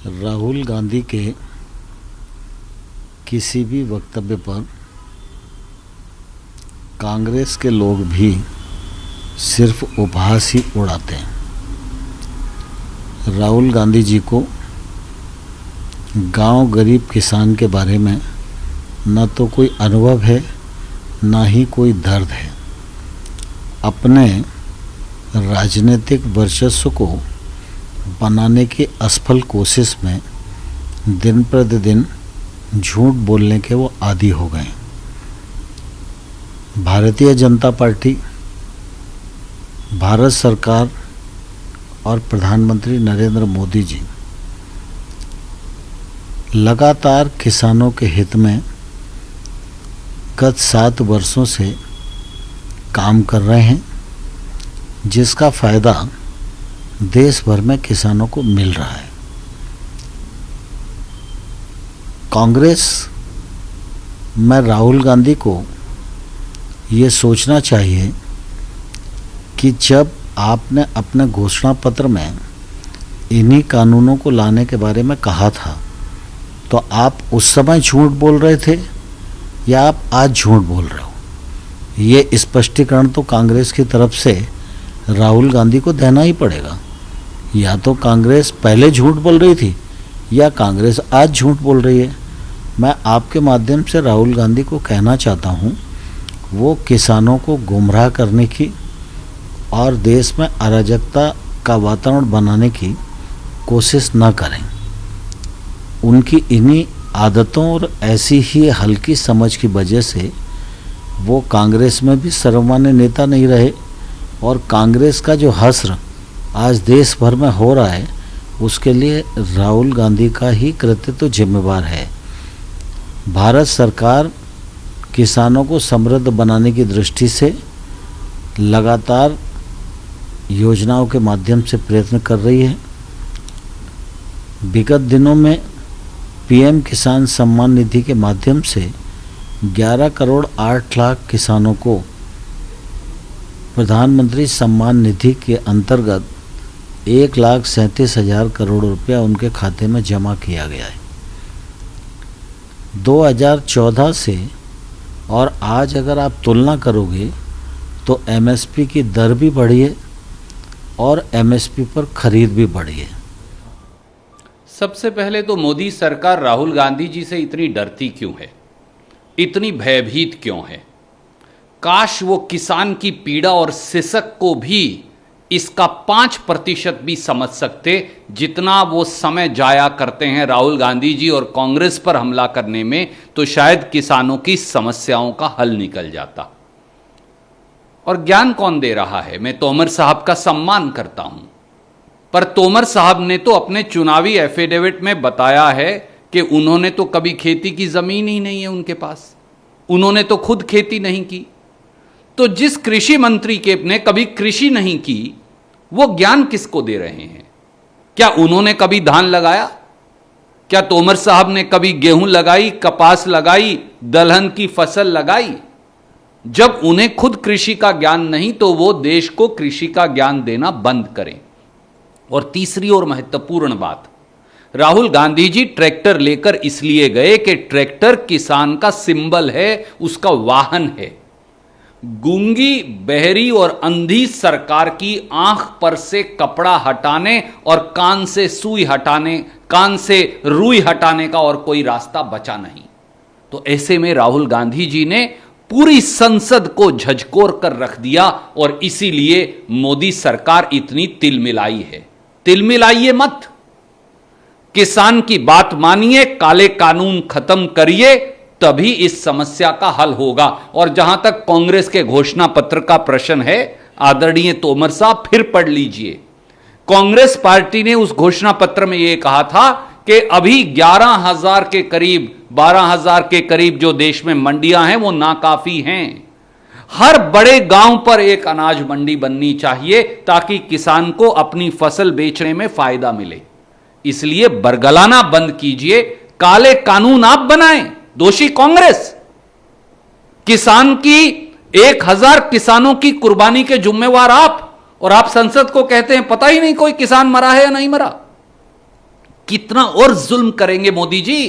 राहुल गांधी के किसी भी वक्तव्य पर कांग्रेस के लोग भी सिर्फ उपहास ही उड़ाते हैं। राहुल गांधी जी को गांव गरीब किसान के बारे में न तो कोई अनुभव है न ही कोई दर्द है। अपने राजनीतिक वर्चस्व को बनाने की असफल कोशिश में दिन प्रतिदिन झूठ बोलने के वो आदी हो गए। भारतीय जनता पार्टी, भारत सरकार और प्रधानमंत्री नरेंद्र मोदी जी लगातार किसानों के हित में गत 7 वर्षों से काम कर रहे हैं, जिसका फ़ायदा देश भर में किसानों को मिल रहा है। कांग्रेस में राहुल गांधी को ये सोचना चाहिए कि जब आपने अपने घोषणा पत्र में इन्हीं कानूनों को लाने के बारे में कहा था, तो आप उस समय झूठ बोल रहे थे या आप आज झूठ बोल रहे हो? ये स्पष्टीकरण तो कांग्रेस की तरफ से राहुल गांधी को देना ही पड़ेगा। या तो कांग्रेस पहले झूठ बोल रही थी या कांग्रेस आज झूठ बोल रही है। मैं आपके माध्यम से राहुल गांधी को कहना चाहता हूँ, वो किसानों को गुमराह करने की और देश में अराजकता का वातावरण बनाने की कोशिश न करें। उनकी इन्हीं आदतों और ऐसी ही हल्की समझ की वजह से वो कांग्रेस में भी सर्वमान्य नेता नहीं रहे, और कांग्रेस का जो हश्र आज देश भर में हो रहा है उसके लिए राहुल गांधी का ही कृत्य तो जिम्मेवार है। भारत सरकार किसानों को समृद्ध बनाने की दृष्टि से लगातार योजनाओं के माध्यम से प्रयत्न कर रही है। विगत दिनों में पीएम किसान सम्मान निधि के माध्यम से 11 करोड़ 8 लाख किसानों को प्रधानमंत्री सम्मान निधि के अंतर्गत 1,37,000 करोड़ रुपया उनके खाते में जमा किया गया है। 2014 से और आज अगर आप तुलना करोगे तो एमएसपी की दर भी बढ़ी है और एमएसपी पर खरीद भी बढ़ी है। सबसे पहले तो मोदी सरकार राहुल गांधी जी से इतनी डरती क्यों है, इतनी भयभीत क्यों है? काश वो किसान की पीड़ा और सिसक को भी इसका 5% भी समझ सकते, जितना वो समय जाया करते हैं राहुल गांधी जी और कांग्रेस पर हमला करने में, तो शायद किसानों की समस्याओं का हल निकल जाता। और ज्ञान कौन दे रहा है? मैं तोमर साहब का सम्मान करता हूं, पर तोमर साहब ने तो अपने चुनावी एफिडेविट में बताया है कि उन्होंने तो कभी खेती की जमीन ही नहीं है उनके पास, उन्होंने तो खुद खेती नहीं की। तो जिस कृषि मंत्री के ने कभी कृषि नहीं की, वो ज्ञान किसको दे रहे हैं? क्या उन्होंने कभी धान लगाया? क्या तोमर साहब ने कभी गेहूं लगाई, कपास लगाई, दलहन की फसल लगाई? जब उन्हें खुद कृषि का ज्ञान नहीं, तो वो देश को कृषि का ज्ञान देना बंद करें। और तीसरी और महत्वपूर्ण बात, राहुल गांधी जी ट्रैक्टर लेकर इसलिए गए कि ट्रैक्टर किसान का सिंबल है, उसका वाहन है। गूंगी, बहरी और अंधी सरकार की आंख पर से कपड़ा हटाने और कान से सुई हटाने, कान से रुई हटाने का और कोई रास्ता बचा नहीं। तो ऐसे में राहुल गांधी जी ने पूरी संसद को झकझोर कर रख दिया, और इसीलिए मोदी सरकार इतनी तिलमिलाई है। तिलमिलाइए मत, किसान की बात मानिए, काले कानून खत्म करिए, तभी इस समस्या का हल होगा। और जहां तक कांग्रेस के घोषणा पत्र का प्रश्न है, आदरणीय तोमर साहब फिर पढ़ लीजिए। कांग्रेस पार्टी ने उस घोषणा पत्र में यह कहा था कि अभी 11,000 के करीब, 12,000 के करीब जो देश में मंडियां हैं वो नाकाफी हैं। हर बड़े गांव पर एक अनाज मंडी बननी चाहिए ताकि किसान को अपनी फसल बेचने में फायदा मिले। इसलिए बरगलाना बंद कीजिए, काले कानून आप बनाएं, दोषी कांग्रेस। किसान की 1,000 किसानों की कुर्बानी के जिम्मेवार आप, और आप संसद को कहते हैं पता ही नहीं कोई किसान मरा है या नहीं मरा। कितना और जुल्म करेंगे मोदी जी?